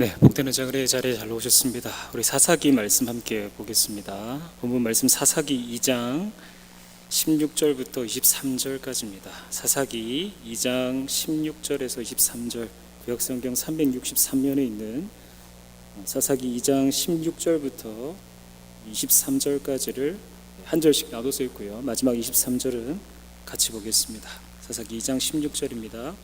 네, 복되는 자그의 자리에 잘 오셨습니다. 우리 사사기 말씀 함께 보겠습니다. 본문 말씀 사사기 2장 16절부터 23절까지입니다. 사사기 2장 16절에서 23절, 구약성경 363면에 있는 사사기 2장 16절부터 23절까지를 한 절씩 나눠서 읽고요. 마지막 23절은 같이 보겠습니다. 사사기 2장 16절입니다.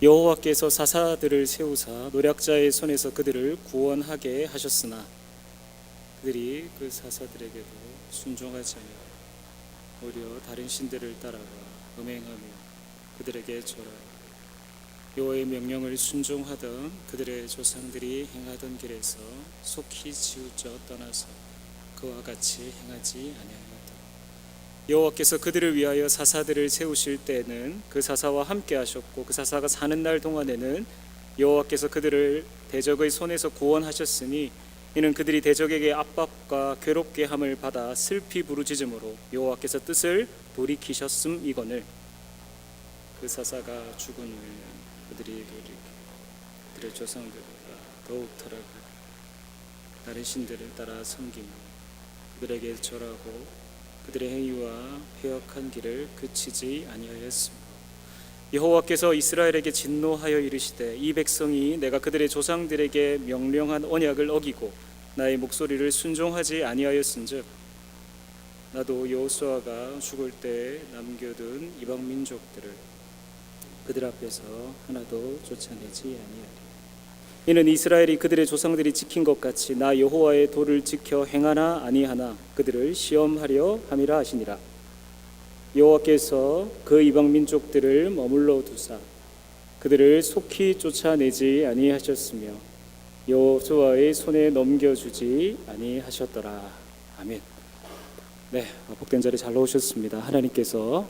여호와께서 사사들을 세우사 노략자의 손에서 그들을 구원하게 하셨으나 그들이 그 사사들에게도 순종하지 않고 오히려 다른 신들을 따라가 음행하며 그들에게 절하여 여호와의 명령을 순종하던 그들의 조상들이 행하던 길에서 속히 치우쳐 떠나서 그와 같이 행하지 아니하였다. 여호와께서 그들을 위하여 사사들을 세우실 때는 그 사사와 함께 하셨고 그 사사가 사는 날 동안에는 여호와께서 그들을 대적의 손에서 구원하셨으니 이는 그들이 대적에게 압박과 괴롭게 함을 받아 슬피 부르짖음으로 여호와께서 뜻을 돌이키셨음이거늘. 그 사사가 죽은 후에는 그들이 그들의 조상들과 더욱 타락하고 다른 신들을 따라 섬기며 그들에게 절하고 그들의 행위와 패역한 길을 그치지 아니하였습니다. 여호와께서 이스라엘에게 진노하여 이르시되 이 백성이 내가 그들의 조상들에게 명령한 언약을 어기고 나의 목소리를 순종하지 아니하였은즉 나도 여호수아가 죽을 때 남겨둔 이방 민족들을 그들 앞에서 하나도 쫓아내지 아니하리. 이는 이스라엘이 그들의 조상들이 지킨 것 같이 나 여호와의 도를 지켜 행하나 아니하나 그들을 시험하려 함이라 하시니라. 여호와께서 그 이방 민족들을 머물러 두사 그들을 속히 쫓아내지 아니하셨으며 여호수아의 손에 넘겨주지 아니하셨더라. 아멘. 네, 복된 자리 잘 오셨습니다. 하나님께서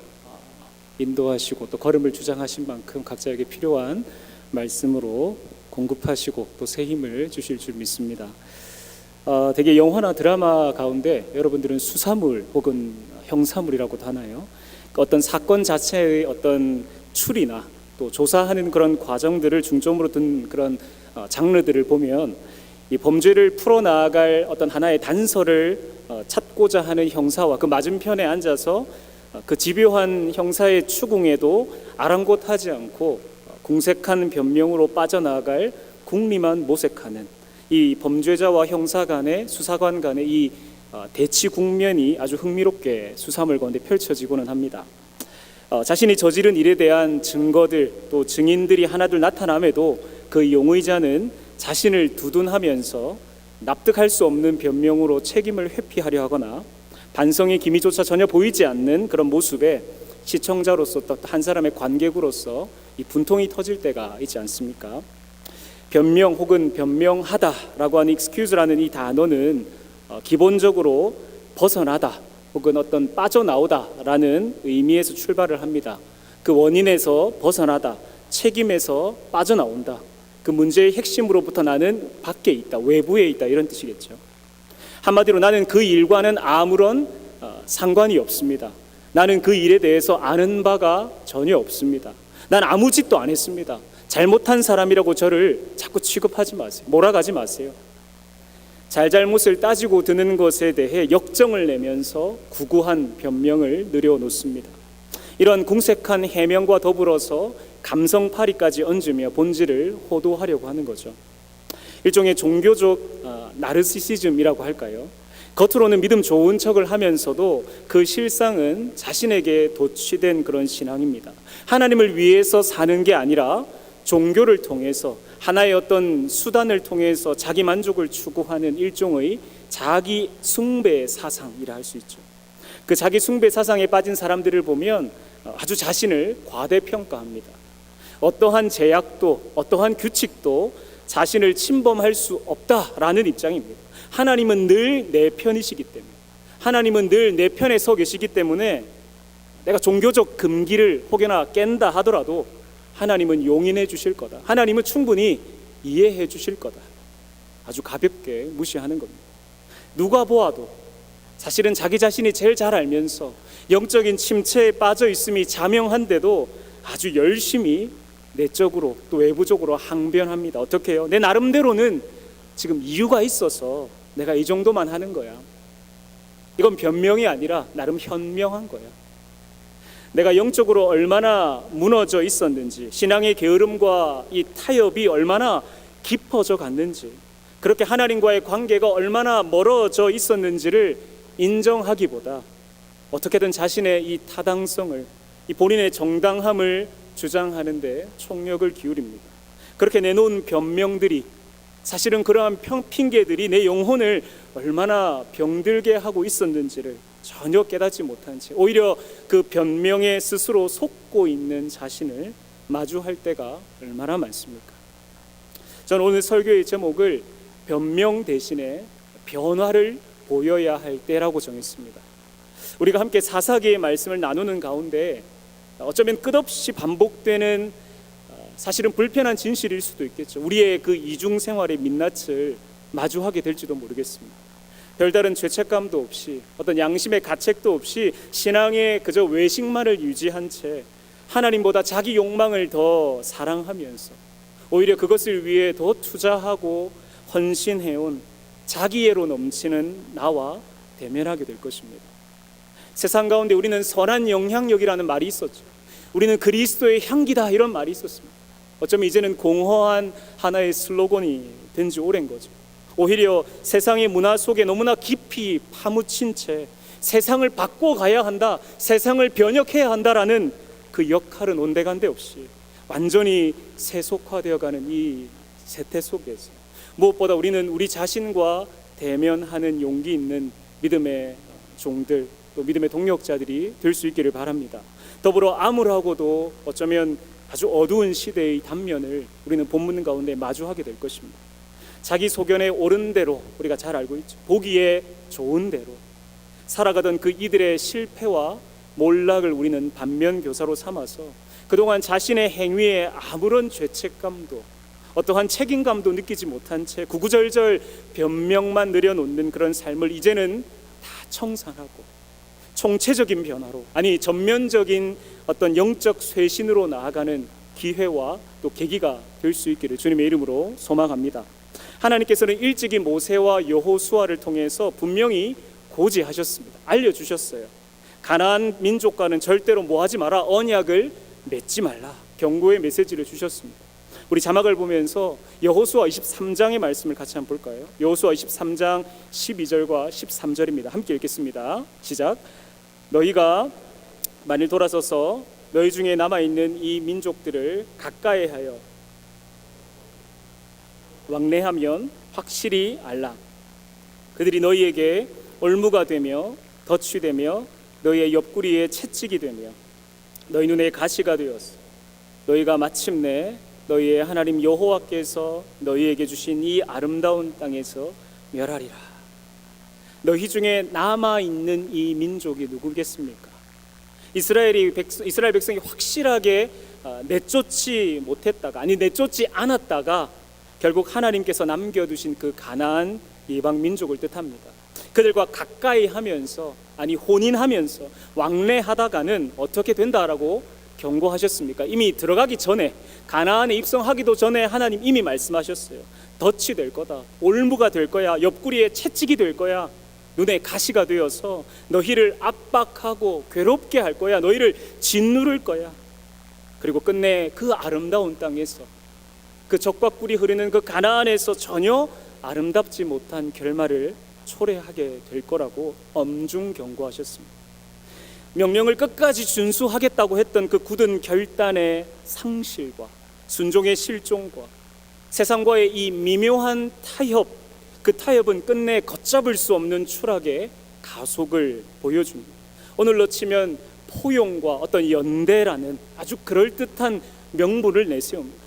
인도하시고 또 걸음을 주장하신 만큼 각자에게 필요한 말씀으로 공급하시고 또 새 힘을 주실 줄 믿습니다. 되게 영화나 드라마 가운데 여러분들은 수사물 혹은 형사물이라고도 하나요? 어떤 사건 자체의 어떤 추리나 또 조사하는 그런 과정들을 중점으로 둔 그런 장르들을 보면 이 범죄를 풀어나갈 어떤 하나의 단서를 찾고자 하는 형사와 그 맞은편에 앉아서 그 집요한 형사의 추궁에도 아랑곳하지 않고 궁색한 변명으로 빠져나갈 궁리만 모색하는 이 범죄자와 형사 간의 수사관 간의 이 대치 국면이 아주 흥미롭게 수사물 가운데 펼쳐지고는 합니다. 자신이 저지른 일에 대한 증거들 또 증인들이 하나둘 나타남에도 그 용의자는 자신을 두둔하면서 납득할 수 없는 변명으로 책임을 회피하려 하거나 반성의 기미조차 전혀 보이지 않는 그런 모습에 시청자로서 또 한 사람의 관객으로서 이 분통이 터질 때가 있지 않습니까? 변명 혹은 변명하다라고 하는 excuse라는 이 단어는 기본적으로 벗어나다 혹은 어떤 빠져나오다라는 의미에서 출발을 합니다. 그 원인에서 벗어나다, 책임에서 빠져나온다. 그 문제의 핵심으로부터 나는 밖에 있다, 외부에 있다 이런 뜻이겠죠. 한마디로 나는 그 일과는 아무런 상관이 없습니다. 나는 그 일에 대해서 아는 바가 전혀 없습니다. 난 아무 짓도 안 했습니다. 잘못한 사람이라고 저를 자꾸 취급하지 마세요. 몰아가지 마세요. 잘잘못을 따지고 드는 것에 대해 역정을 내면서 구구한 변명을 늘여놓습니다. 이런 궁색한 해명과 더불어서 감성파리까지 얹으며 본질을 호도하려고 하는 거죠. 일종의 종교적 나르시시즘이라고 할까요? 겉으로는 믿음 좋은 척을 하면서도 그 실상은 자신에게 도취된 그런 신앙입니다. 하나님을 위해서 사는 게 아니라 종교를 통해서 하나의 어떤 수단을 통해서 자기 만족을 추구하는 일종의 자기 숭배 사상이라 할 수 있죠. 그 자기 숭배 사상에 빠진 사람들을 보면 아주 자신을 과대평가합니다. 어떠한 제약도 어떠한 규칙도 자신을 침범할 수 없다라는 입장입니다. 하나님은 늘 내 편이시기 때문에, 하나님은 늘 내 편에 서 계시기 때문에 내가 종교적 금기를 혹여나 깬다 하더라도 하나님은 용인해 주실 거다. 하나님은 충분히 이해해 주실 거다. 아주 가볍게 무시하는 겁니다. 누가 보아도 사실은 자기 자신이 제일 잘 알면서 영적인 침체에 빠져 있음이 자명한데도 아주 열심히 내적으로 또 외부적으로 항변합니다. 어떻게 해요? 내 나름대로는 지금 이유가 있어서 내가 이 정도만 하는 거야. 이건 변명이 아니라 나름 현명한 거야. 내가 영적으로 얼마나 무너져 있었는지, 신앙의 게으름과 이 타협이 얼마나 깊어져 갔는지, 그렇게 하나님과의 관계가 얼마나 멀어져 있었는지를 인정하기보다 어떻게든 자신의 이 타당성을, 이 본인의 정당함을 주장하는데 총력을 기울입니다. 그렇게 내놓은 변명들이, 사실은 그러한 핑계들이 내 영혼을 얼마나 병들게 하고 있었는지를 전혀 깨닫지 못한 채 오히려 그 변명에 스스로 속고 있는 자신을 마주할 때가 얼마나 많습니까? 저는 오늘 설교의 제목을 변명 대신에 변화를 보여야 할 때라고 정했습니다. 우리가 함께 사사기의 말씀을 나누는 가운데 어쩌면 끝없이 반복되는 사실은 불편한 진실일 수도 있겠죠. 우리의 그 이중 생활의 민낯을 마주하게 될지도 모르겠습니다. 별다른 죄책감도 없이 어떤 양심의 가책도 없이 신앙의 그저 외식만을 유지한 채 하나님보다 자기 욕망을 더 사랑하면서 오히려 그것을 위해 더 투자하고 헌신해온 자기애로 넘치는 나와 대면하게 될 것입니다. 세상 가운데 우리는 선한 영향력이라는 말이 있었죠. 우리는 그리스도의 향기다, 이런 말이 있었습니다. 어쩌면 이제는 공허한 하나의 슬로건이 된 지 오랜 거죠. 오히려 세상의 문화 속에 너무나 깊이 파묻힌 채 세상을 바꿔가야 한다, 세상을 변혁해야 한다라는 그 역할은 온데간데 없이 완전히 세속화되어가는 이 세태 속에서 무엇보다 우리는 우리 자신과 대면하는 용기 있는 믿음의 종들, 또 믿음의 동력자들이 될 수 있기를 바랍니다. 더불어 암울하고도 어쩌면 아주 어두운 시대의 단면을 우리는 본문 가운데 마주하게 될 것입니다. 자기 소견에 옳은 대로, 우리가 잘 알고 있죠, 보기에 좋은 대로 살아가던 그 이들의 실패와 몰락을 우리는 반면교사로 삼아서 그동안 자신의 행위에 아무런 죄책감도 어떠한 책임감도 느끼지 못한 채 구구절절 변명만 늘여놓는 그런 삶을 이제는 다 청산하고 총체적인 변화로, 아니 전면적인 어떤 영적 쇄신으로 나아가는 기회와 또 계기가 될 수 있기를 주님의 이름으로 소망합니다. 하나님께서는 일찍이 모세와 여호수아를 통해서 분명히 고지하셨습니다. 알려주셨어요. 가나안 민족과는 절대로 뭐하지 마라, 언약을 맺지 말라, 경고의 메시지를 주셨습니다. 우리 자막을 보면서 여호수아 23장의 말씀을 같이 한번 볼까요? 여호수아 23장 12절과 13절입니다. 함께 읽겠습니다. 시작. 너희가 만일 돌아서서 너희 중에 남아있는 이 민족들을 가까이 하여 왕래하면 확실히 알라. 그들이 너희에게 올무가 되며 덫이 되며 너희의 옆구리에 채찍이 되며 너희 눈에 가시가 되었어. 너희가 마침내 너희의 하나님 여호와께서 너희에게 주신 이 아름다운 땅에서 멸하리라. 너희 중에 남아있는 이 민족이 누구겠습니까? 이스라엘 백성이 확실하게 내쫓지 못했다가, 아니 내쫓지 않았다가 결국 하나님께서 남겨두신 그 가나안 이방 민족을 뜻합니다. 그들과 가까이 하면서, 아니 혼인하면서 왕래하다가는 어떻게 된다라고 경고하셨습니까? 이미 들어가기 전에, 가나안에 입성하기도 전에 하나님 이미 말씀하셨어요. 덫이 될 거다, 올무가 될 거야, 옆구리에 채찍이 될 거야, 눈에 가시가 되어서 너희를 압박하고 괴롭게 할 거야, 너희를 짓누를 거야. 그리고 끝내 그 아름다운 땅에서, 그 적과 꿀이 흐르는 그 가나안에서 전혀 아름답지 못한 결말을 초래하게 될 거라고 엄중 경고하셨습니다. 명령을 끝까지 준수하겠다고 했던 그 굳은 결단의 상실과 순종의 실종과 세상과의 이 미묘한 타협, 그 타협은 끝내 걷잡을 수 없는 추락의 가속을 보여줍니다. 오늘로 치면 포용과 어떤 연대라는 아주 그럴듯한 명분을 내세웁니다.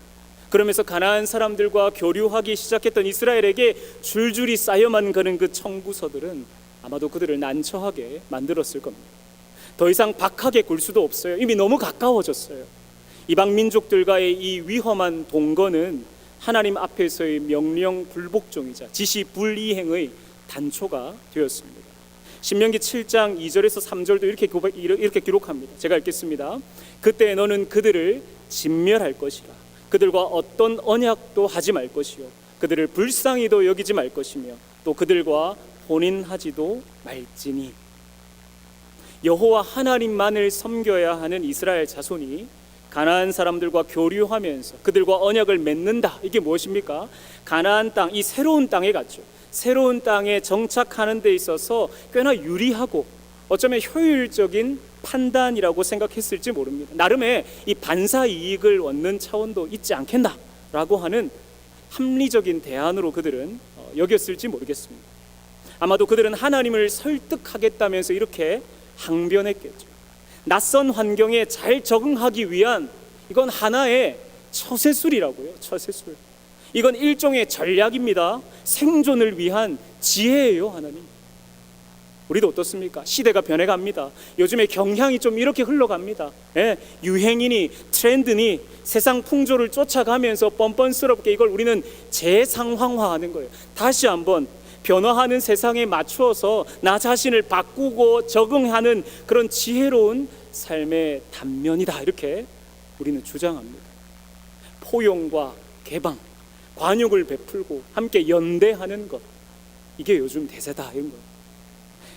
그러면서 가나안 사람들과 교류하기 시작했던 이스라엘에게 줄줄이 쌓여만 가는 그 청구서들은 아마도 그들을 난처하게 만들었을 겁니다. 더 이상 박하게 굴 수도 없어요. 이미 너무 가까워졌어요. 이방 민족들과의 이 위험한 동거는 하나님 앞에서의 명령 불복종이자 지시 불이행의 단초가 되었습니다. 신명기 7장 2절에서 3절도 이렇게 기록합니다. 제가 읽겠습니다. 그때 너는 그들을 진멸할 것이라. 그들과 어떤 언약도 하지 말 것이요 그들을 불쌍히도 여기지 말 것이며 또 그들과 혼인하지도 말지니. 여호와 하나님만을 섬겨야 하는 이스라엘 자손이 가나안 사람들과 교류하면서 그들과 언약을 맺는다. 이게 무엇입니까? 가나안 땅, 이 새로운 땅에 갔죠. 새로운 땅에 정착하는 데 있어서 꽤나 유리하고 어쩌면 효율적인 판단이라고 생각했을지 모릅니다. 나름의 이 반사 이익을 얻는 차원도 있지 않겠나라고 하는 합리적인 대안으로 그들은 여겼을지 모르겠습니다. 아마도 그들은 하나님을 설득하겠다면서 이렇게 항변했겠죠. 낯선 환경에 잘 적응하기 위한 이건 하나의 처세술이라고요. 처세술. 이건 일종의 전략입니다. 생존을 위한 지혜예요. 하나님. 우리도 어떻습니까? 시대가 변해갑니다. 요즘에 경향이 좀 이렇게 흘러갑니다. 유행이니 트렌드니 세상 풍조를 쫓아가면서 뻔뻔스럽게 이걸 우리는 재상황화하는 거예요. 다시 한번 변화하는 세상에 맞추어서 나 자신을 바꾸고 적응하는 그런 지혜로운 삶의 단면이다. 이렇게 우리는 주장합니다. 포용과 개방, 관용을 베풀고 함께 연대하는 것, 이게 요즘 대세다. 이런 거.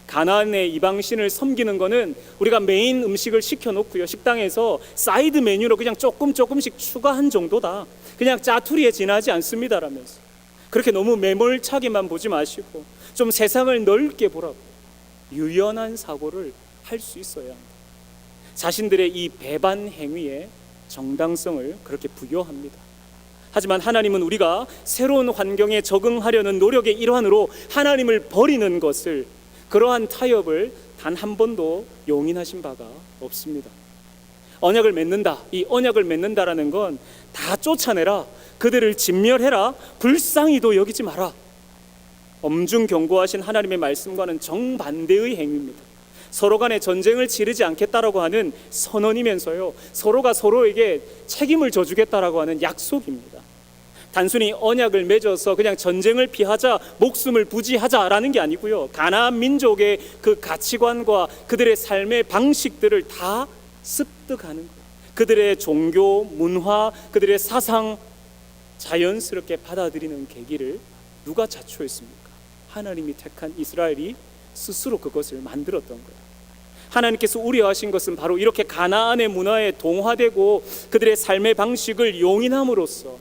가나안의 이방신을 섬기는 거는 우리가 메인 음식을 시켜놓고요 식당에서 사이드 메뉴로 그냥 조금씩 추가한 정도다. 그냥 짜투리에 지나지 않습니다라면서 그렇게 너무 매몰차게만 보지 마시고 좀 세상을 넓게 보라고 유연한 사고를 할 수 있어야 합니다. 자신들의 이 배반 행위에 정당성을 그렇게 부여합니다. 하지만 하나님은 우리가 새로운 환경에 적응하려는 노력의 일환으로 하나님을 버리는 것을, 그러한 타협을 단 한 번도 용인하신 바가 없습니다. 언약을 맺는다, 이 언약을 맺는다라는 건 다 쫓아내라, 그들을 진멸해라, 불쌍히도 여기지 마라, 엄중 경고하신 하나님의 말씀과는 정반대의 행위입니다. 서로 간에 전쟁을 치르지 않겠다라고 하는 선언이면서요 서로가 서로에게 책임을 져주겠다라고 하는 약속입니다. 단순히 언약을 맺어서 그냥 전쟁을 피하자, 목숨을 부지하자라는 게 아니고요 가나안 민족의 그 가치관과 그들의 삶의 방식들을 다 습득하는 거예요. 그들의 종교, 문화, 그들의 사상 자연스럽게 받아들이는 계기를 누가 자초했습니까? 하나님이 택한 이스라엘이 스스로 그것을 만들었던 거예요. 하나님께서 우려하신 것은 바로 이렇게 가나안의 문화에 동화되고 그들의 삶의 방식을 용인함으로써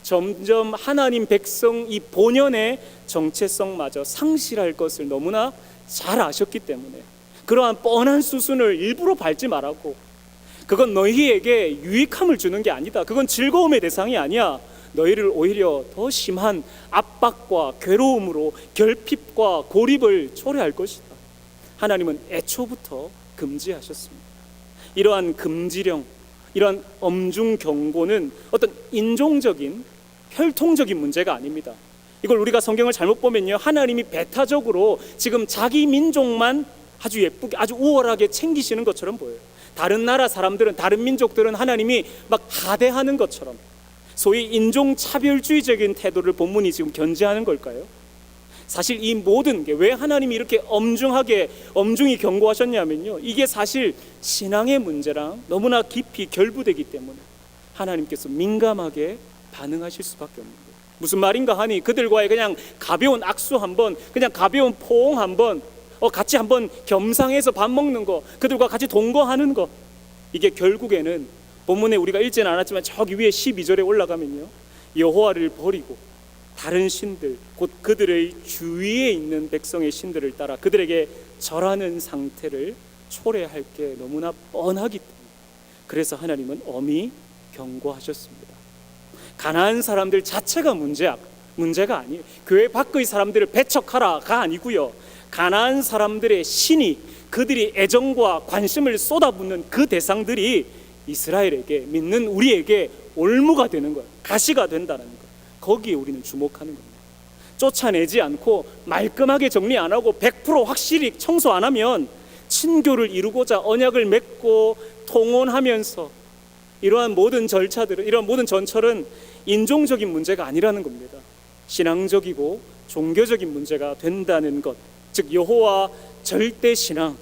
점점 하나님 백성 이 본연의 정체성마저 상실할 것을 너무나 잘 아셨기 때문에 그러한 뻔한 수순을 일부러 밟지 말라고. 그건 너희에게 유익함을 주는 게 아니다. 그건 즐거움의 대상이 아니야. 너희를 오히려 더 심한 압박과 괴로움으로 결핍과 고립을 초래할 것이다. 하나님은 애초부터 금지하셨습니다. 이러한 금지령, 이러한 엄중 경고는 어떤 인종적인 혈통적인 문제가 아닙니다. 이걸 우리가 성경을 잘못 보면요 하나님이 배타적으로 지금 자기 민족만 아주 예쁘게 아주 우월하게 챙기시는 것처럼 보여요. 다른 나라 사람들은, 다른 민족들은 하나님이 막 하대하는 것처럼 소위 인종차별주의적인 태도를 본문이 지금 견지하는 걸까요? 사실 이 모든 게 왜 하나님이 이렇게 엄중히 경고하셨냐면요 이게 사실 신앙의 문제랑 너무나 깊이 결부되기 때문에 하나님께서 민감하게 반응하실 수밖에 없는 거예요. 무슨 말인가 하니 그들과의 그냥 가벼운 악수 한번, 그냥 가벼운 포옹 한번, 같이 한번 겸상해서 밥 먹는 거, 그들과 같이 동거하는 거, 이게 결국에는 본문에 우리가 읽지는 않았지만 저기 위에 12절에 올라가면요 여호와를 버리고 다른 신들, 곧 그들의 주위에 있는 백성의 신들을 따라 그들에게 절하는 상태를 초래할 게 너무나 뻔하기 때문에 그래서 하나님은 엄히 경고하셨습니다. 가나안 사람들 자체가 문제가 아니에요. 교회 밖의 사람들을 배척하라가 아니고요 가나안 사람들의 신이, 그들이 애정과 관심을 쏟아붓는 그 대상들이 이스라엘에게, 믿는 우리에게 올무가 되는 거예요. 가시가 된다는 거예요. 거기에 우리는 주목하는 겁니다. 쫓아내지 않고 말끔하게 정리 안 하고 100% 확실히 청소 안 하면 친교를 이루고자 언약을 맺고 통혼하면서 이러한 모든 절차들은, 이러한 모든 전철은 인종적인 문제가 아니라는 겁니다. 신앙적이고 종교적인 문제가 된다는 것, 즉 여호와 절대신앙,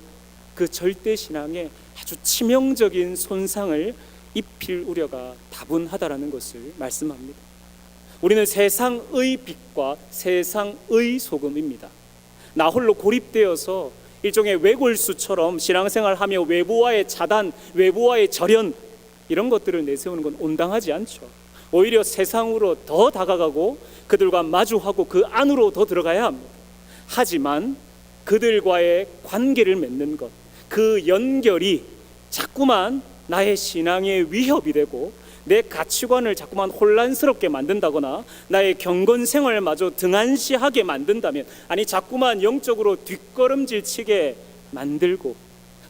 그 절대신앙에 아주 치명적인 손상을 입힐 우려가 다분하다라는 것을 말씀합니다. 우리는 세상의 빛과 세상의 소금입니다. 나 홀로 고립되어서 일종의 외골수처럼 신앙생활하며 외부와의 차단, 외부와의 절연 이런 것들을 내세우는 건 온당하지 않죠. 오히려 세상으로 더 다가가고 그들과 마주하고 그 안으로 더 들어가야 합니다. 하지만 그들과의 관계를 맺는 것, 그 연결이 자꾸만 나의 신앙의 위협이 되고 내 가치관을 자꾸만 혼란스럽게 만든다거나 나의 경건 생활마저 등한시하게 만든다면, 아니 자꾸만 영적으로 뒷걸음질 치게 만들고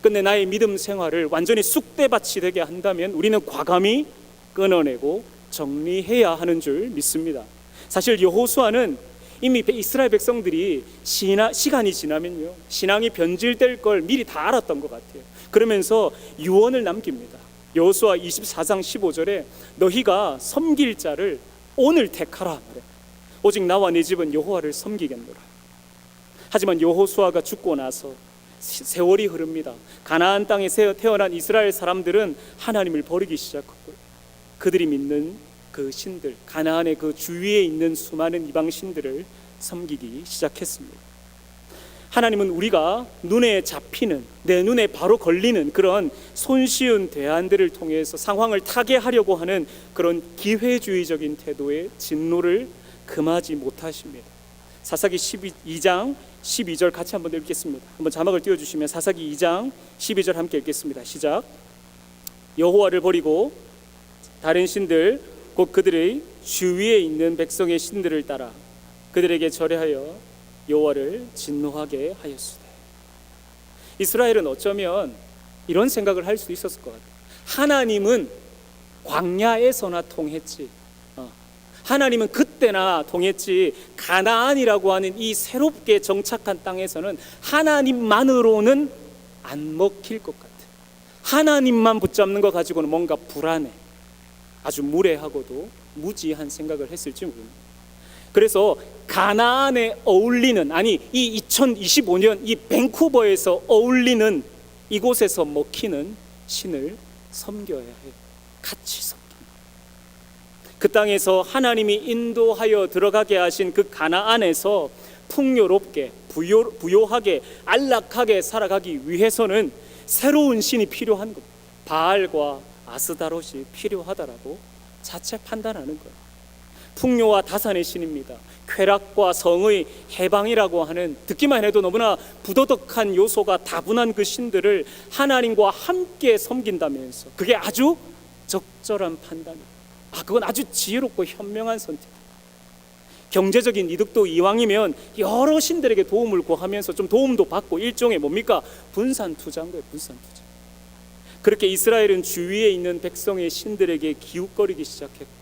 근데 나의 믿음 생활을 완전히 쑥대밭이 되게 한다면 우리는 과감히 끊어내고 정리해야 하는 줄 믿습니다. 사실 여호수아는 이미 이스라엘 백성들이 시간이 지나면요 신앙이 변질될 걸 미리 다 알았던 것 같아요. 그러면서 유언을 남깁니다. 여호수아 24장 15절에 너희가 섬길 자를 오늘 택하라 말해. 오직 나와 내 집은 여호와를 섬기겠노라. 하지만 여호수아가 죽고 나서 세월이 흐릅니다. 가나안 땅에 태어난 이스라엘 사람들은 하나님을 버리기 시작했고 그들이 믿는 그 신들, 가나안의 그 주위에 있는 수많은 이방 신들을 섬기기 시작했습니다. 하나님은 우리가 눈에 잡히는, 내 눈에 바로 걸리는 그런 손쉬운 대안들을 통해서 상황을 타개하려고 하는 그런 기회주의적인 태도의 진노를 금하지 못하십니다. 사사기 12장 12절 같이 한번 읽겠습니다. 한번 자막을 띄워주시면 사사기 2장 12절 함께 읽겠습니다. 시작. 여호와를 버리고 다른 신들 곧 그들의 주위에 있는 백성의 신들을 따라 그들에게 절하여 여호와를 진노하게 하였으되. 이스라엘은 어쩌면 이런 생각을 할 수도 있었을 것 같아요. 하나님은 광야에서나 통했지, 하나님은 그때나 통했지, 가나안이라고 하는 이 새롭게 정착한 땅에서는 하나님만으로는 안 먹힐 것 같아. 하나님만 붙잡는 거 가지고는 뭔가 불안해. 아주 무례하고도 무지한 생각을 했을지 모릅니다. 그래서 가나안에 어울리는, 아니 이 2025년 이 밴쿠버에서 어울리는 이곳에서 먹히는 신을 섬겨야 해요. 같이 섬깁니다. 그 땅에서 하나님이 인도하여 들어가게 하신 그 가나안에서 풍요롭게 부요하게 안락하게 살아가기 위해서는 새로운 신이 필요한 겁니다. 바알과 아스다롯이 필요하다라고 자체 판단하는 거예요. 풍요와 다산의 신입니다. 쾌락과 성의 해방이라고 하는, 듣기만 해도 너무나 부도덕한 요소가 다분한 그 신들을 하나님과 함께 섬긴다면서 그게 아주 적절한 판단이에요. 그건 아주 지혜롭고 현명한 선택. 경제적인 이득도 이왕이면 여러 신들에게 도움을 구하면서 좀 도움도 받고 일종의 뭡니까? 분산 투자인 거예요. 분산 투자. 그렇게 이스라엘은 주위에 있는 백성의 신들에게 기웃거리기 시작했고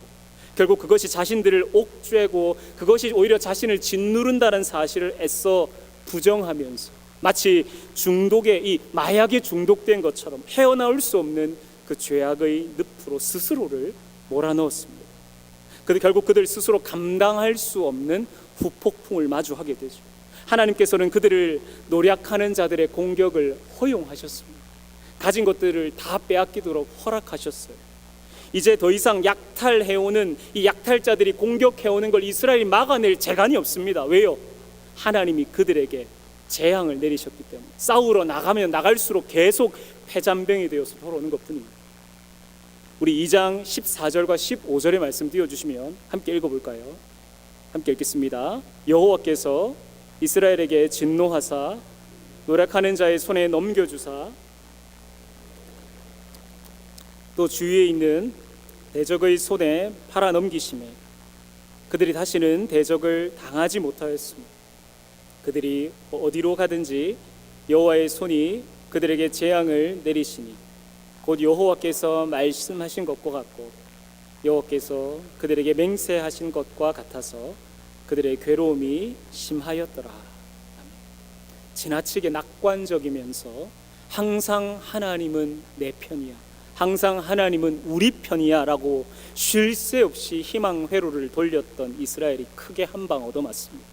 결국 그것이 자신들을 옥죄고 그것이 오히려 자신을 짓누른다는 사실을 애써 부정하면서 마치 중독에, 이 마약에 중독된 것처럼 헤어나올 수 없는 그 죄악의 늪으로 스스로를 몰아넣었습니다. 그런데 결국 그들 스스로 감당할 수 없는 후폭풍을 마주하게 되죠. 하나님께서는 그들을 노략하는 자들의 공격을 허용하셨습니다. 가진 것들을 다 빼앗기도록 허락하셨어요. 이제 더 이상 약탈해오는 이 약탈자들이 공격해오는 걸 이스라엘이 막아낼 재간이 없습니다. 왜요? 하나님이 그들에게 재앙을 내리셨기 때문에. 싸우러 나가면 나갈수록 계속 패잔병이 되어서 돌아오는 것뿐입니다. 우리 2장 14절과 15절의 말씀 띄워주시면 함께 읽어볼까요? 함께 읽겠습니다. 여호와께서 이스라엘에게 진노하사 노력하는 자의 손에 넘겨주사 또 주위에 있는 대적의 손에 팔아 넘기심에 그들이 다시는 대적을 당하지 못하였습니다. 그들이 어디로 가든지 여호와의 손이 그들에게 재앙을 내리시니 곧 여호와께서 말씀하신 것과 같고 여호와께서 그들에게 맹세하신 것과 같아서 그들의 괴로움이 심하였더라. 지나치게 낙관적이면서 항상 하나님은 내 편이야, 항상 하나님은 우리 편이야 라고 쉴 새 없이 희망 회로를 돌렸던 이스라엘이 크게 한 방 얻어맞습니다.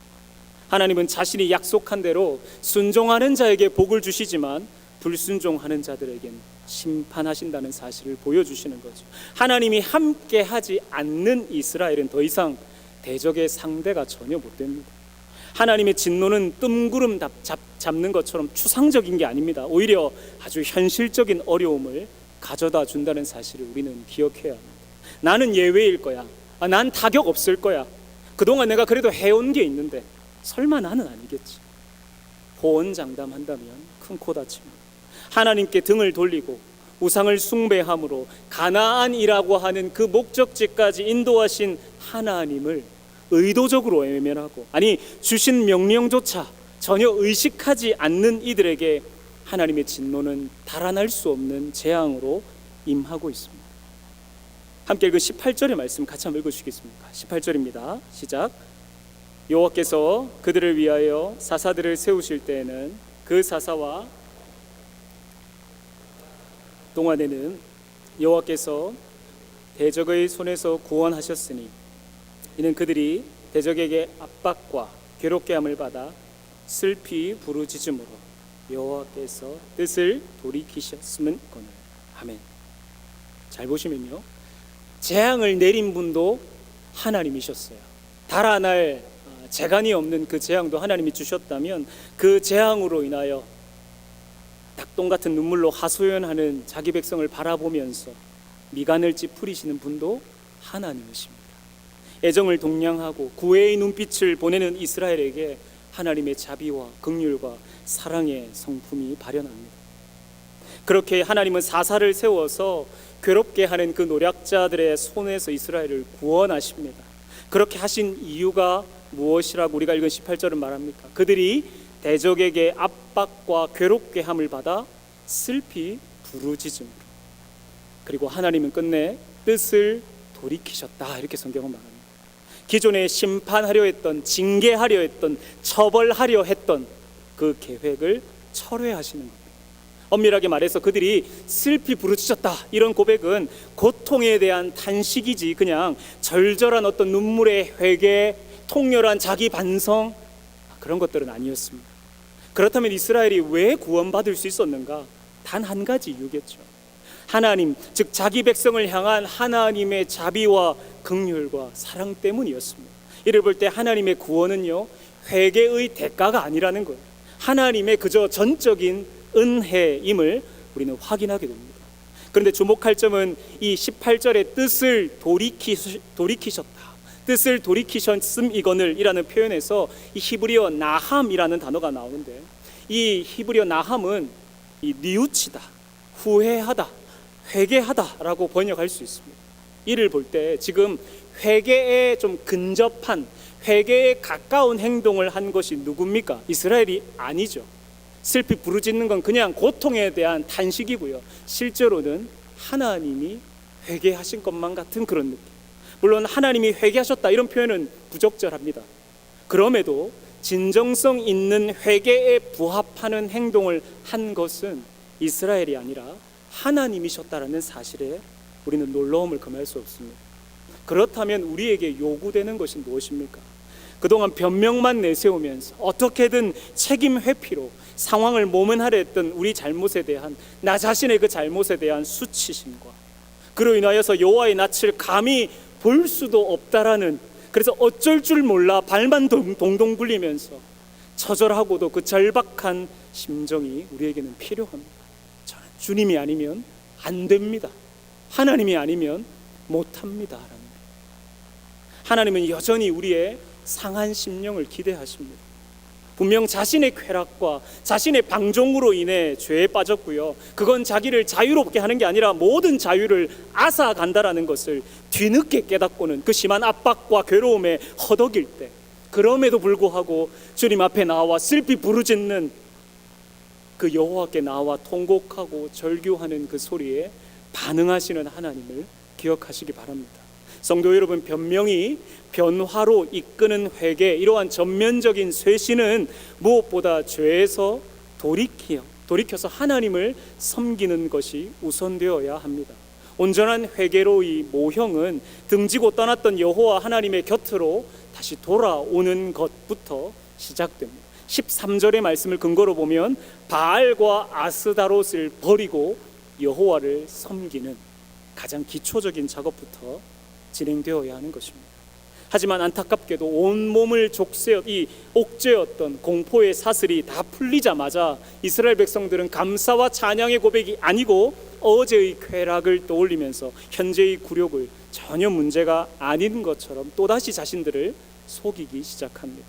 하나님은 자신이 약속한 대로 순종하는 자에게 복을 주시지만 불순종하는 자들에겐 심판하신다는 사실을 보여주시는 거죠. 하나님이 함께하지 않는 이스라엘은 더 이상 대적의 상대가 전혀 못 됩니다. 하나님의 진노는 뜸구름 잡는 것처럼 추상적인 게 아닙니다. 오히려 아주 현실적인 어려움을 가져다 준다는 사실을 우리는 기억해야 합니다. 나는 예외일 거야. 난 타격 없을 거야. 그동안 내가 그래도 해온 게 있는데 설마 나는 아니겠지. 호언장담한다면 큰 코 다칩니다. 하나님께 등을 돌리고 우상을 숭배함으로 가나안이라고 하는 그 목적지까지 인도하신 하나님을 의도적으로 외면하고, 아니 주신 명령조차 전혀 의식하지 않는 이들에게 하나님의 진노는 달아날 수 없는 재앙으로 임하고 있습니다. 함께 그 18절의 말씀 같이 한번 읽어주시겠습니까? 18절입니다. 시작. 여호와께서 그들을 위하여 사사들을 세우실 때에는 그 사사와 동안에는 여호와께서 대적의 손에서 구원하셨으니 이는 그들이 대적에게 압박과 괴롭게 함을 받아 슬피 부르짖음으로 여호와께서 뜻을 돌이키셨음은 거늘. 아멘. 잘 보시면요, 재앙을 내린 분도 하나님이셨어요. 달아날 재간이 없는 그 재앙도 하나님이 주셨다면 그 재앙으로 인하여 닭똥 같은 눈물로 하소연하는 자기 백성을 바라보면서 미간을 찌푸리시는 분도 하나님이십니다. 애정을 동량하고 구애의 눈빛을 보내는 이스라엘에게 하나님의 자비와 긍휼과 사랑의 성품이 발현합니다. 그렇게 하나님은 사사를 세워서 괴롭게 하는 그 노략자들의 손에서 이스라엘을 구원하십니다. 그렇게 하신 이유가 무엇이라고 우리가 읽은 18절은 말합니까? 그들이 대적에게 압박과 괴롭게 함을 받아 슬피 부르짖음으로, 그리고 하나님은 끝내 뜻을 돌이키셨다, 이렇게 성경은 말합니다. 기존에 심판하려 했던, 징계하려 했던, 처벌하려 했던 그 계획을 철회하시는 겁니다. 엄밀하게 말해서 그들이 슬피 부르짖었다, 이런 고백은 고통에 대한 탄식이지 그냥 절절한 어떤 눈물의 회개, 통렬한 자기 반성, 그런 것들은 아니었습니다. 그렇다면 이스라엘이 왜 구원받을 수 있었는가? 단 한 가지 이유겠죠. 하나님, 즉 자기 백성을 향한 하나님의 자비와 긍휼과 사랑 때문이었습니다. 이를 볼 때 하나님의 구원은요, 회개의 대가가 아니라는 거예요. 하나님의 그저 전적인 은혜임을 우리는 확인하게 됩니다. 그런데 주목할 점은 이 18절의 뜻을 돌이키셨다, 뜻을 돌이키셨음 이거늘이라는 표현에서 이 히브리어 나함이라는 단어가 나오는데, 이 히브리어 나함은 이 뉘우치다, 후회하다, 회개하다라고 번역할 수 있습니다. 이를 볼 때 지금 회개에 좀 근접한, 회개에 가까운 행동을 한 것이 누굽니까? 이스라엘이 아니죠. 슬피 부르짖는 건 그냥 고통에 대한 탄식이고요, 실제로는 하나님이 회개하신 것만 같은 그런 느낌. 물론 하나님이 회개하셨다 이런 표현은 부적절합니다. 그럼에도 진정성 있는 회개에 부합하는 행동을 한 것은 이스라엘이 아니라 하나님이셨다라는 사실에 우리는 놀라움을 금할 수 없습니다. 그렇다면 우리에게 요구되는 것이 무엇입니까? 그동안 변명만 내세우면서 어떻게든 책임 회피로 상황을 모면하려 했던 우리 잘못에 대한, 나 자신의 그 잘못에 대한 수치심과, 그로 인하여서 여호와의 낯을 감히 볼 수도 없다라는, 그래서 어쩔 줄 몰라 발만 동동 굴리면서 처절하고도 그 절박한 심정이 우리에게는 필요합니다. 저는 주님이 아니면 안 됩니다. 하나님이 아니면 못합니다. 하나님은 여전히 우리의 상한 심령을 기대하십니다. 분명 자신의 쾌락과 자신의 방종으로 인해 죄에 빠졌고요, 그건 자기를 자유롭게 하는 게 아니라 모든 자유를 앗아간다라는 것을 뒤늦게 깨닫고는 그 심한 압박과 괴로움에 허덕일 때, 그럼에도 불구하고 주님 앞에 나와 슬피 부르짖는 그 여호와께 나와 통곡하고 절규하는 그 소리에 반응하시는 하나님을 기억하시기 바랍니다. 성도 여러분, 변명이 변화로 이끄는 회개, 이러한 전면적인 쇄신은 무엇보다 죄에서 돌이켜서 하나님을 섬기는 것이 우선되어야 합니다. 온전한 회개로의 모형은 등지고 떠났던 여호와 하나님의 곁으로 다시 돌아오는 것부터 시작됩니다. 13절의 말씀을 근거로 보면 바알과 아스다롯을 버리고 여호와를 섬기는 가장 기초적인 작업부터 진행되어야 하는 것입니다. 하지만 안타깝게도 온몸을 이 옥죄었던 공포의 사슬이 다 풀리자마자 이스라엘 백성들은 감사와 찬양의 고백이 아니고 어제의 쾌락을 떠올리면서 현재의 굴욕을 전혀 문제가 아닌 것처럼 또다시 자신들을 속이기 시작합니다.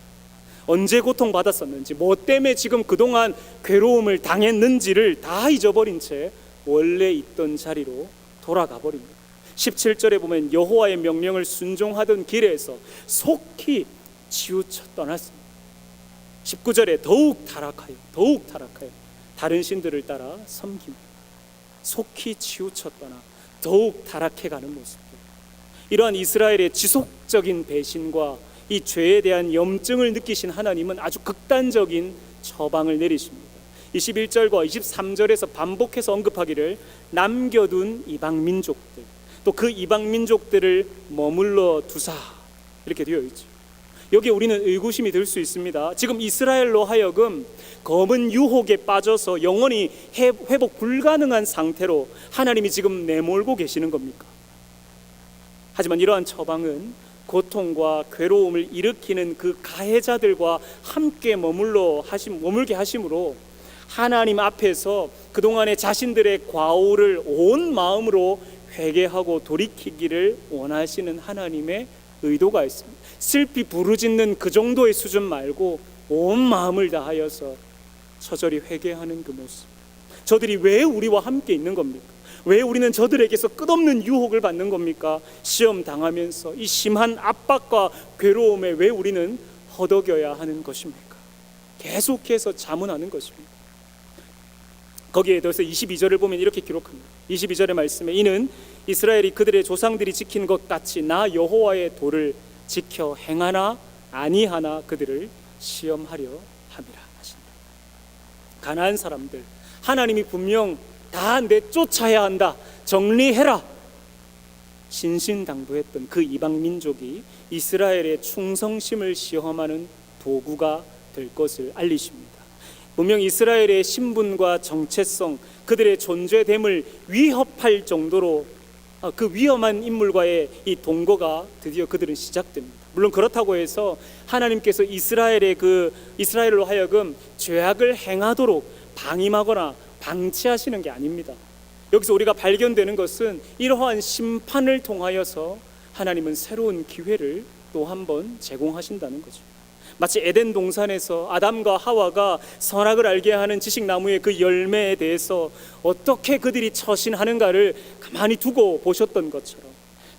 언제 고통받았었는지, 뭐 때문에 지금 그동안 괴로움을 당했는지를 다 잊어버린 채 원래 있던 자리로 돌아가 버립니다. 17절에 보면 여호와의 명령을 순종하던 길에서 속히 치우쳐 떠났습니다. 19절에 더욱 타락하여 다른 신들을 따라 섬깁니다. 속히 치우쳐 떠나 더욱 타락해가는 모습들. 이러한 이스라엘의 지속적인 배신과 이 죄에 대한 염증을 느끼신 하나님은 아주 극단적인 처방을 내리십니다. 21절과 23절에서 반복해서 언급하기를 남겨둔 이방 민족들, 또 그 이방 민족들을 머물러 두사, 이렇게 되어 있죠. 여기에 우리는 의구심이 들 수 있습니다. 지금 이스라엘로 하여금 검은 유혹에 빠져서 영원히 회복 불가능한 상태로 하나님이 지금 내몰고 계시는 겁니까? 하지만 이러한 처방은 고통과 괴로움을 일으키는 그 가해자들과 함께 머물게 하심으로 하나님 앞에서 그동안의 자신들의 과오를 온 마음으로 회개하고 돌이키기를 원하시는 하나님의 의도가 있습니다. 슬피 부르짖는 그 정도의 수준 말고 온 마음을 다하여서 처절히 회개하는 그 모습. 저들이 왜 우리와 함께 있는 겁니까? 왜 우리는 저들에게서 끝없는 유혹을 받는 겁니까? 시험 당하면서 이 심한 압박과 괴로움에 왜 우리는 허덕여야 하는 것입니까? 계속해서 자문하는 것입니다. 거기에 더해서 22절을 보면 이렇게 기록합니다. 22절의 말씀에 이는 이스라엘이 그들의 조상들이 지킨 것 같이 나 여호와의 도를 지켜 행하나 아니하나 그들을 시험하려 함이라 하신다. 가나안 사람들, 하나님이 분명 다 내쫓아야 한다, 정리해라, 신신당부했던 그 이방 민족이 이스라엘의 충성심을 시험하는 도구가 될 것을 알리십니다. 분명 이스라엘의 신분과 정체성, 그들의 존재됨을 위협할 정도로 그 위험한 인물과의 이 동거가 드디어 그들은 시작됩니다. 물론 그렇다고 해서 하나님께서 이스라엘로 하여금 죄악을 행하도록 방임하거나 방치하시는 게 아닙니다. 여기서 우리가 발견되는 것은 이러한 심판을 통하여서 하나님은 새로운 기회를 또 한 번 제공하신다는 거죠. 마치 에덴 동산에서 아담과 하와가 선악을 알게 하는 지식나무의 그 열매에 대해서 어떻게 그들이 처신하는가를 가만히 두고 보셨던 것처럼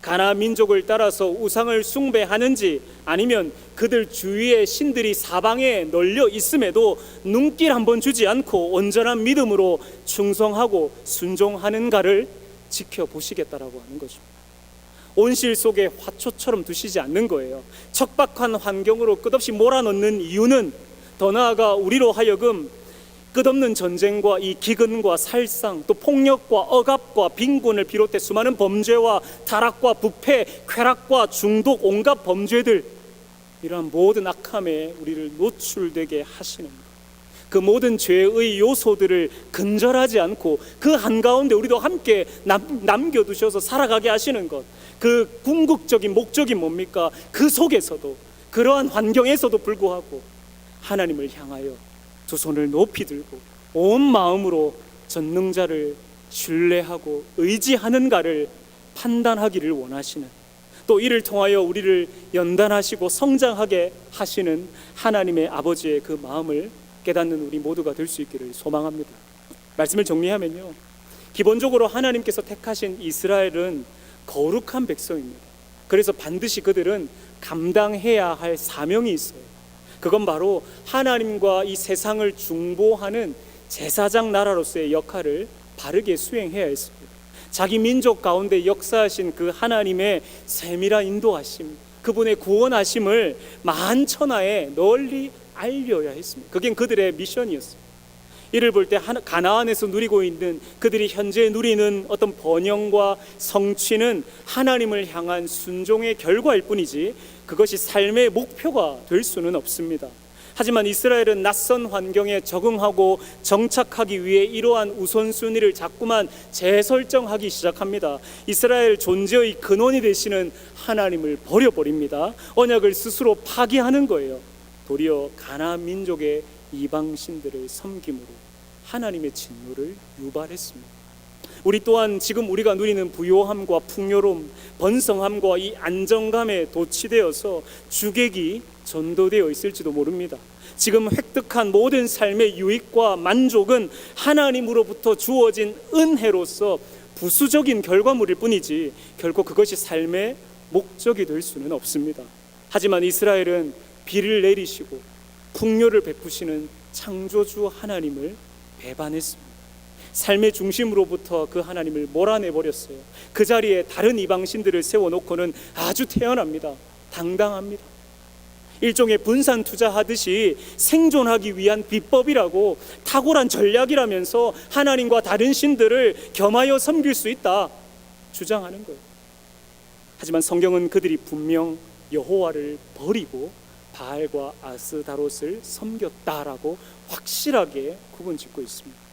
가나안 민족을 따라서 우상을 숭배하는지 아니면 그들 주위에 신들이 사방에 널려 있음에도 눈길 한번 주지 않고 온전한 믿음으로 충성하고 순종하는가를 지켜보시겠다라고 하는 것입니다. 온실 속에 화초처럼 두시지 않는 거예요. 척박한 환경으로 끝없이 몰아넣는 이유는 더 나아가 우리로 하여금 끝없는 전쟁과 이 기근과 살상, 또 폭력과 억압과 빈곤을 비롯해 수많은 범죄와 타락과 부패, 쾌락과 중독, 온갖 범죄들, 이러한 모든 악함에 우리를 노출되게 하시는 것, 그 모든 죄의 요소들을 근절하지 않고 그 한가운데 우리도 함께 남겨두셔서 살아가게 하시는 것, 그 궁극적인 목적이 뭡니까? 그 속에서도, 그러한 환경에서도 불구하고 하나님을 향하여 두 손을 높이 들고 온 마음으로 전능자를 신뢰하고 의지하는가를 판단하기를 원하시는, 또 이를 통하여 우리를 연단하시고 성장하게 하시는 하나님의 아버지의 그 마음을 깨닫는 우리 모두가 될 수 있기를 소망합니다. 말씀을 정리하면요, 기본적으로 하나님께서 택하신 이스라엘은 거룩한 백성입니다. 그래서 반드시 그들은 감당해야 할 사명이 있어요. 그건 바로 하나님과 이 세상을 중보하는 제사장 나라로서의 역할을 바르게 수행해야 했습니다. 자기 민족 가운데 역사하신 그 하나님의 세밀한 인도하심, 그분의 구원하심을 만천하에 널리 알려야 했습니다. 그게 그들의 미션이었습니다. 이를 볼 때 가나안에서 누리고 있는, 그들이 현재 누리는 어떤 번영과 성취는 하나님을 향한 순종의 결과일 뿐이지 그것이 삶의 목표가 될 수는 없습니다. 하지만 이스라엘은 낯선 환경에 적응하고 정착하기 위해 이러한 우선순위를 자꾸만 재설정하기 시작합니다. 이스라엘 존재의 근원이 되시는 하나님을 버려버립니다. 언약을 스스로 파기하는 거예요. 도리어 가나안 민족의 이방신들을 섬김으로 하나님의 진노를 유발했습니다. 우리 또한 지금 우리가 누리는 부요함과 풍요로움, 번성함과 이 안정감에 도취되어서 주객이 전도되어 있을지도 모릅니다. 지금 획득한 모든 삶의 유익과 만족은 하나님으로부터 주어진 은혜로서 부수적인 결과물일 뿐이지 결코 그것이 삶의 목적이 될 수는 없습니다. 하지만 이스라엘은 비를 내리시고 풍요를 베푸시는 창조주 하나님을 배반했습니다. 삶의 중심으로부터 그 하나님을 몰아내버렸어요. 그 자리에 다른 이방신들을 세워놓고는 아주 태연합니다. 당당합니다. 일종의 분산 투자하듯이 생존하기 위한 비법이라고 탁월한 전략이라면서 하나님과 다른 신들을 겸하여 섬길 수 있다 주장하는 거예요. 하지만 성경은 그들이 분명 여호와를 버리고 바알과 아스다롯을 섬겼다라고 확실하게 구분짓고 있습니다.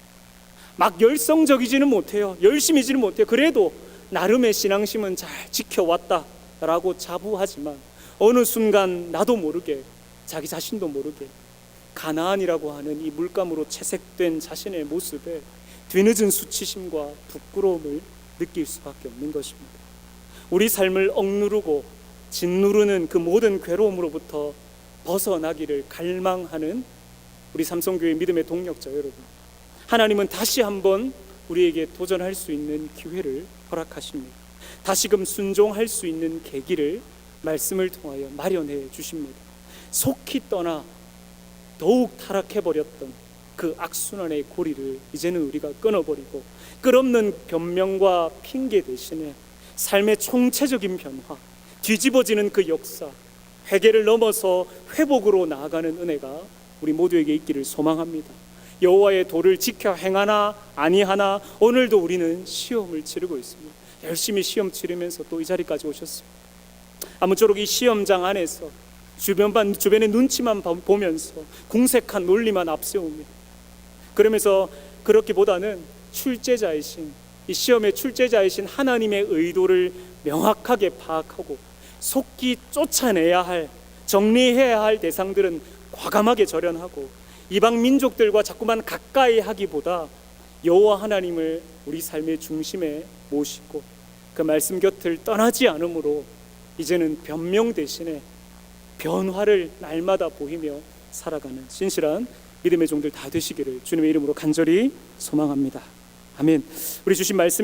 막 열성적이지는 못해요. 열심히지는 못해요. 그래도 나름의 신앙심은 잘 지켜왔다라고 자부하지만 어느 순간 나도 모르게, 자기 자신도 모르게 가나안이라고 하는 이 물감으로 채색된 자신의 모습에 뒤늦은 수치심과 부끄러움을 느낄 수밖에 없는 것입니다. 우리 삶을 억누르고 짓누르는 그 모든 괴로움으로부터 벗어나기를 갈망하는 우리 삼성교회 믿음의 동력자 여러분, 하나님은 다시 한번 우리에게 도전할 수 있는 기회를 허락하십니다. 다시금 순종할 수 있는 계기를 말씀을 통하여 마련해 주십니다. 속히 떠나 더욱 타락해버렸던 그 악순환의 고리를 이제는 우리가 끊어버리고 끝없는 변명과 핑계 대신에 삶의 총체적인 변화, 뒤집어지는 그 역사, 회개를 넘어서 회복으로 나아가는 은혜가 우리 모두에게 있기를 소망합니다. 여호와의 도를 지켜 행하나 아니하나 오늘도 우리는 시험을 치르고 있습니다. 열심히 시험 치르면서 또 이 자리까지 오셨습니다. 아무쪼록 이 시험장 안에서 주변의 눈치만 보면서 궁색한 논리만 앞세웁니다. 그러면서 그렇기보다는 출제자이신, 이 시험의 출제자이신 하나님의 의도를 명확하게 파악하고 속히 쫓아내야 할, 정리해야 할 대상들은 과감하게 절연하고 이방 민족들과 자꾸만 가까이 하기보다 여호와 하나님을 우리 삶의 중심에 모시고 그 말씀 곁을 떠나지 않으므로 이제는 변명 대신에 변화를 날마다 보이며 살아가는 신실한 믿음의 종들 다 되시기를 주님의 이름으로 간절히 소망합니다. 아멘. 우리 주신 말씀